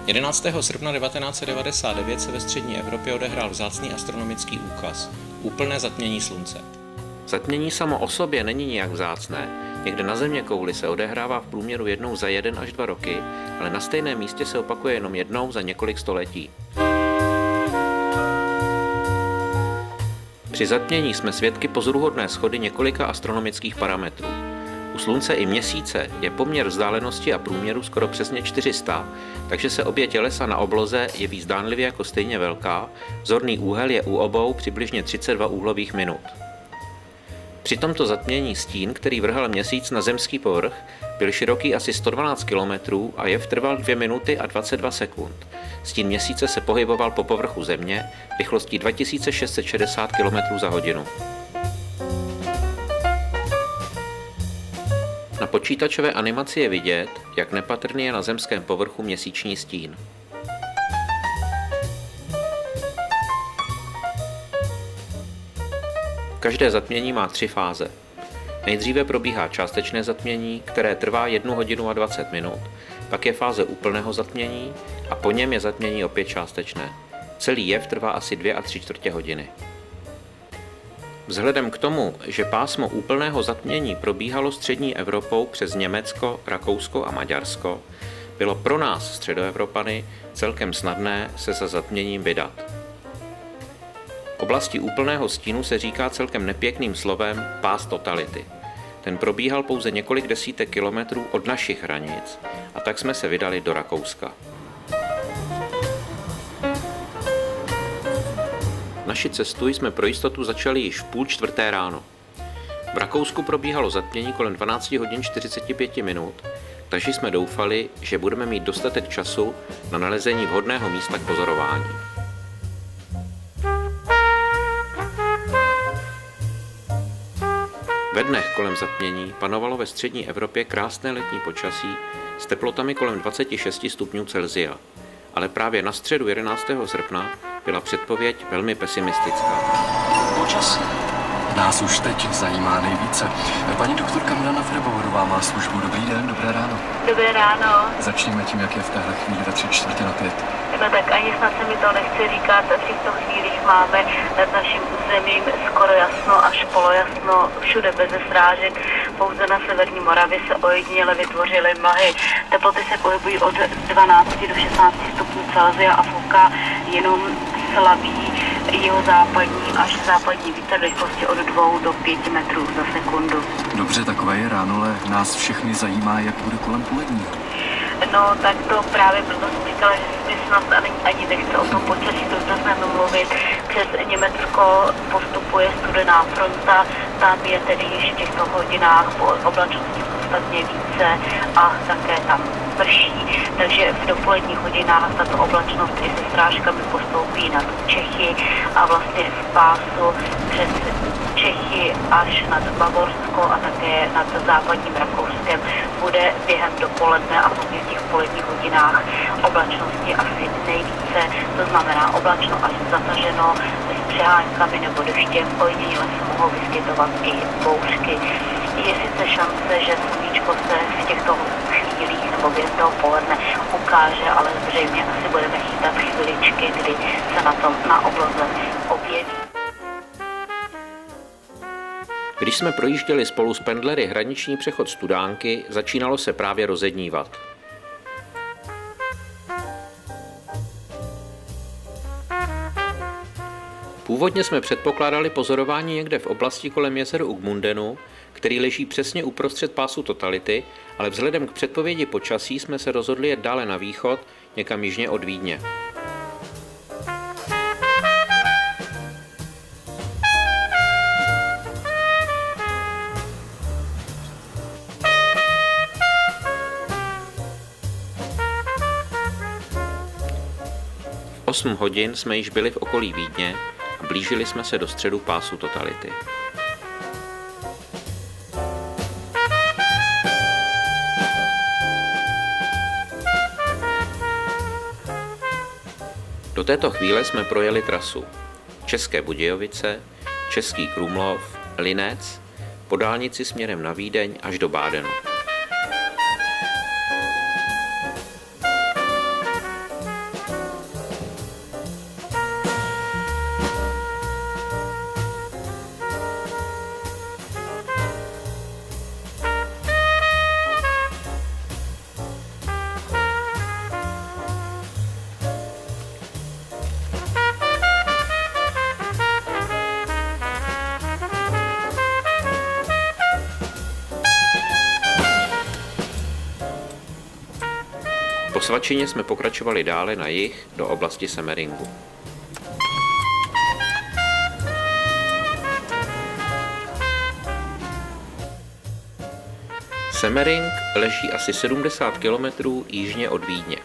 11. srpna 1999 se ve střední Evropě odehrál vzácný astronomický úkaz – úplné zatmění Slunce. Zatmění samo o sobě není nijak vzácné. Někde na zeměkouli se odehrává v průměru jednou za 1 až 2 roky, ale na stejném místě se opakuje jenom jednou za několik století. Při zatmění jsme svědky pozoruhodné shody několika astronomických parametrů. U Slunce i Měsíce je poměr vzdálenosti a průměru skoro přesně 400, takže se obě tělesa na obloze jeví zdánlivě jako stejně velká, zorný úhel je u obou přibližně 32 úhlových minut. Při tomto zatmění stín, který vrhal Měsíc na zemský povrch, byl široký asi 112 km a jev trval 2 minuty a 22 sekund. Stín Měsíce se pohyboval po povrchu Země rychlostí 2660 km za hodinu. Na počítačové animaci je vidět, jak nepatrný je na zemském povrchu měsíční stín. Každé zatmění má 3 fáze. Nejdříve probíhá částečné zatmění, které trvá 1 hodinu a 20 minut, pak je fáze úplného zatmění a po něm je zatmění opět částečné. Celý jev trvá asi 2 3/4 hodiny. Vzhledem k tomu, že pásmo úplného zatmění probíhalo střední Evropou přes Německo, Rakousko a Maďarsko, bylo pro nás, Středoevropany, celkem snadné se za zatměním vydat. Oblasti úplného stínu se říká celkem nepěkným slovem pás totality. Ten probíhal pouze několik desítek kilometrů od našich hranic a tak jsme se vydali do Rakouska. Naši cestu jsme pro jistotu začali již v 3:30 ráno. V Rakousku probíhalo zatmění kolem 12 hodin 45 minut, takže jsme doufali, že budeme mít dostatek času na nalezení vhodného místa k pozorování. Ve dnech kolem zatmění panovalo ve střední Evropě krásné letní počasí s teplotami kolem 26 stupňů Celsia, ale právě na středu 11. srpna byla předpověď velmi pesimistická. Počasí nás už teď zajímá nejvíce. Paní doktorka Milana Frebohorová má službu. Dobrý den, dobré ráno. Dobré ráno. Začněme tím, jak je v téhle chvíli ve 3:45. No tak ani snad se mi to nechce říkat. V těchto chvílích máme nad naším územím skoro jasno až polojasno, všude bez srážek. Pouze na severní Moravě se ojediněle vytvořily mlhy. Teploty se pohybují od 12 do 16 stupňů Celsia a fouká jenom slabý jihozápadní až západní vítr rychlosti od 2 do 5 metrů za sekundu. Dobře, takové je ráno, ale nás všechny zajímá, jak bude kolem polední. No, tak to právě proto jsem říkala, že mi snad ani nechce o tom počasí dostatečně mluvit. Přes Německo postupuje studená fronta, tam je tedy již v těchto hodinách po oblačnosti podstatně více a také tam prší, takže v dopoledních hodinách tato oblačnost i se srážkami postoupí nad Čechy a vlastně v pásu přes Čechy až nad Bavorsko a také nad západním Rakouskem bude během dopoledne a hlavně v těch poledních hodinách oblačnosti asi nejvíce, to znamená oblačno až zataženo s přeháňkami nebo deštěm, ojediněle se mohou vyskytovat i bouřky. Je sice šance, že sluníčko se v těchto chvílích nebo během toho poledne ukáže, ale zřejmě asi budeme chytat chviličky, kdy se na obloze objeví. Když jsme projížděli spolu s pendlery hraniční přechod Studánky, začínalo se právě rozednívat. Původně jsme předpokládali pozorování někde v oblasti kolem jezer Ugmundenu, který leží přesně uprostřed pásu totality, ale vzhledem k předpovědi počasí jsme se rozhodli jet dále na východ, někam jižně od Vídně. V 8 hodin jsme již byli v okolí Vídně a blížili jsme se do středu pásu totality. Do této chvíle jsme projeli trasu České Budějovice, Český Krumlov, Linec, po dálnici směrem na Vídeň až do Bádenu. Po svačině jsme pokračovali dále na jih do oblasti Semeringu. Semmering leží asi 70 km jižně od Vídně.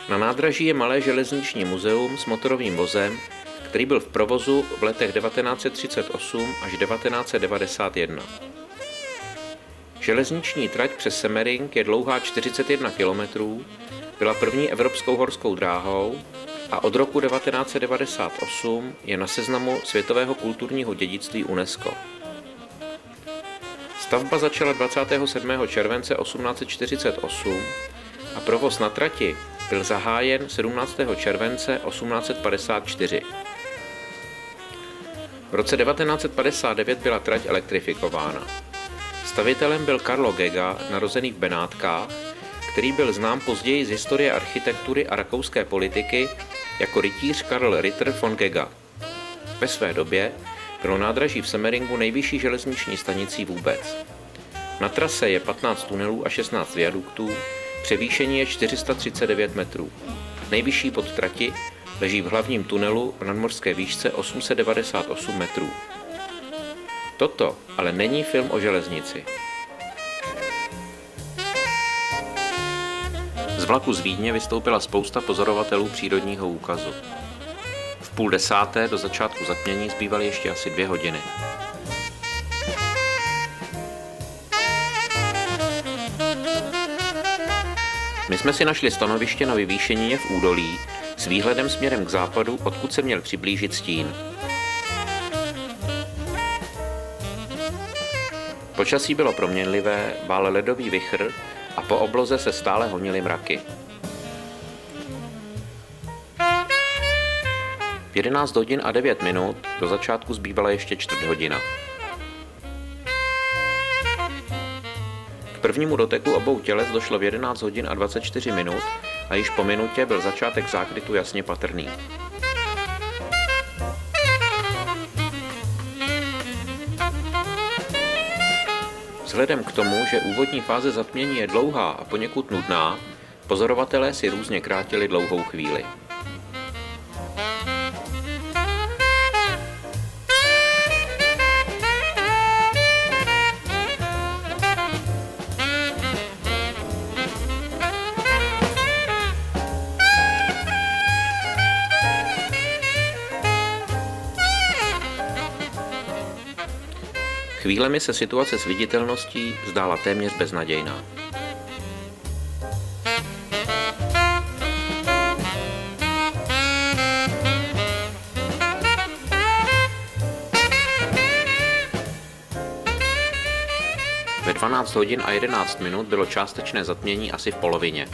Na nádraží je malé železniční muzeum s motorovým vozem, který byl v provozu v letech 1938 až 1991. Železniční trať přes Semmering je dlouhá 41 km, byla první evropskou horskou dráhou a od roku 1998 je na seznamu světového kulturního dědictví UNESCO. Stavba začala 27. července 1848 a provoz na trati byl zahájen 17. července 1854. V roce 1959 byla trať elektrifikována. Stavitelem byl Carlo Gega, narozený v Benátkách, který byl znám později z historie architektury a rakouské politiky jako rytíř Karl Ritter von Gega. Ve své době bylo nádraží v Semmeringu nejvyšší železniční stanicí vůbec. Na trase je 15 tunelů a 16 viaduktů, převýšení je 439 metrů. Nejvyšší bod trati leží v hlavním tunelu v nadmořské výšce 898 metrů. Toto ale není film o železnici. Z vlaku z Vídně vystoupila spousta pozorovatelů přírodního úkazu. V 9:30 do začátku zatmění zbývaly ještě asi 2 hodiny. My jsme si našli stanoviště na vyvýšenině v údolí s výhledem směrem k západu, odkud se měl přiblížit stín. Počasí bylo proměnlivé, vál ledový vichr a po obloze se stále honily mraky. V 11 hodin a 9 minut do začátku zbývala ještě 1/4 hodina. K prvnímu doteku obou těles došlo v 11 hodin a 24 minut a již po minutě byl začátek zákrytu jasně patrný. Vzhledem k tomu, že úvodní fáze zatmění je dlouhá a poněkud nudná, pozorovatelé si různě krátili dlouhou chvíli. Chvílemi se situace s viditelností zdála téměř beznadějná. Ve 12 hodin a 11 minut bylo částečné zatmění asi v polovině.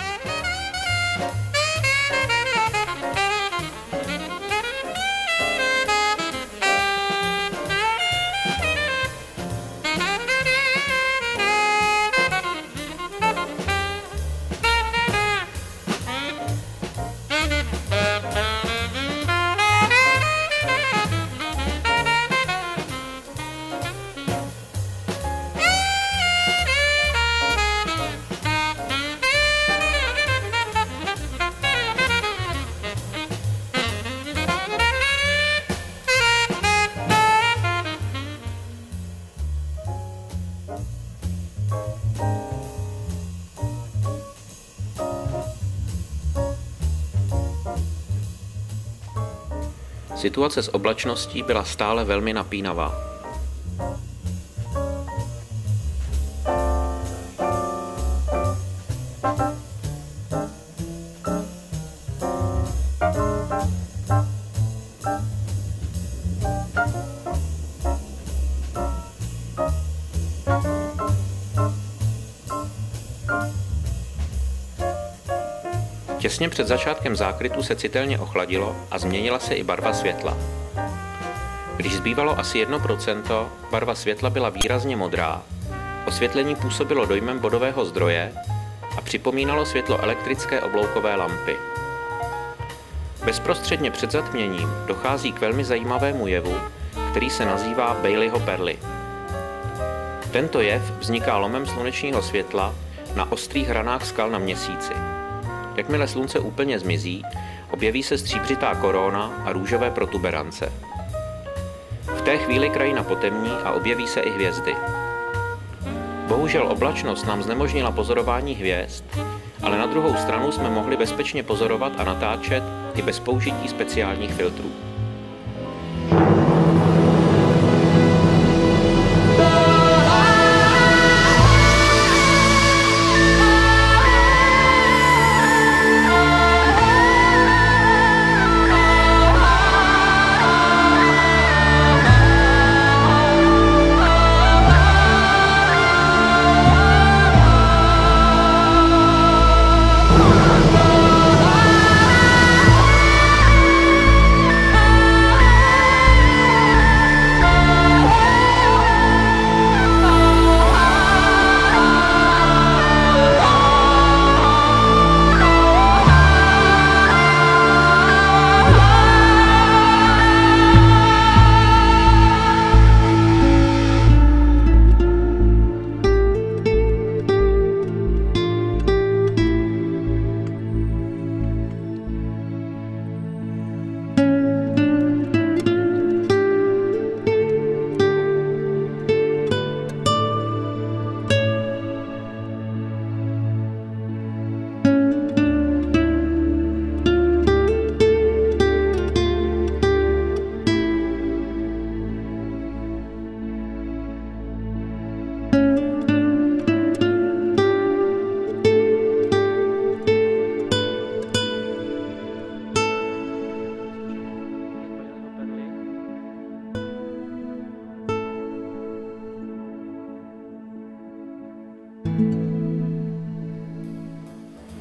Situace s oblačností byla stále velmi napínavá. Těsně před začátkem zákrytu se citelně ochladilo a změnila se i barva světla. Když zbývalo asi 1%, barva světla byla výrazně modrá. Osvětlení působilo dojmem bodového zdroje a připomínalo světlo elektrické obloukové lampy. Bezprostředně před zatměním dochází k velmi zajímavému jevu, který se nazývá Baileyho perly. Tento jev vzniká lomem slunečního světla na ostrých hranách skal na Měsíci. Jakmile slunce úplně zmizí, objeví se stříbřitá korona a růžové protuberance. V té chvíli krajina potemní a objeví se i hvězdy. Bohužel oblačnost nám znemožnila pozorování hvězd, ale na druhou stranu jsme mohli bezpečně pozorovat a natáčet i bez použití speciálních filtrů.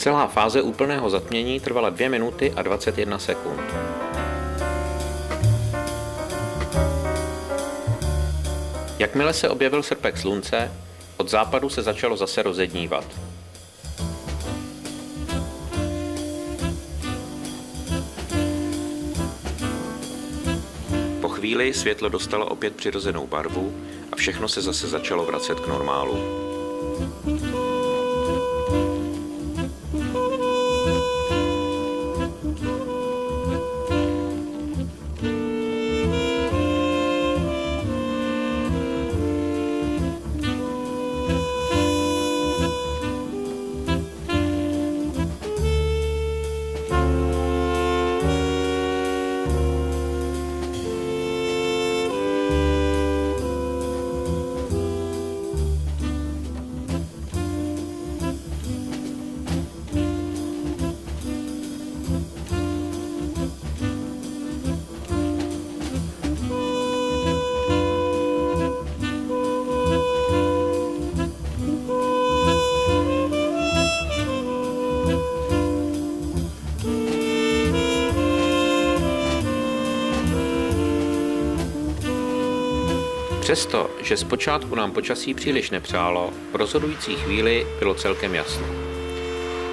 Celá fáze úplného zatmění trvala 2 minuty a 21 sekund. Jakmile se objevil srpek slunce, od západu se začalo zase rozednívat. Po chvíli světlo dostalo opět přirozenou barvu a všechno se zase začalo vracet k normálu. Přesto, že zpočátku nám počasí příliš nepřálo, v rozhodující chvíli bylo celkem jasno.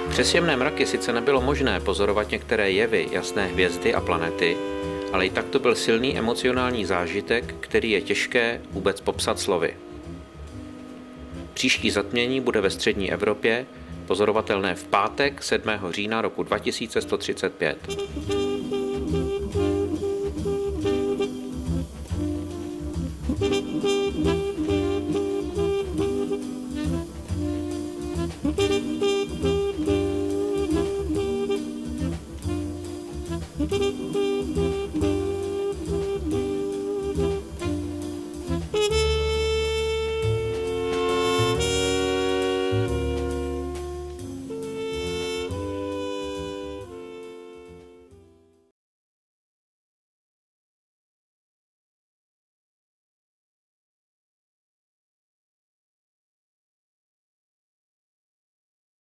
Přes jemné mraky sice nebylo možné pozorovat některé jevy, jasné hvězdy a planety, ale i tak to byl silný emocionální zážitek, který je těžké vůbec popsat slovy. Příští zatmění bude ve střední Evropě, pozorovatelné v pátek 7. října roku 2135.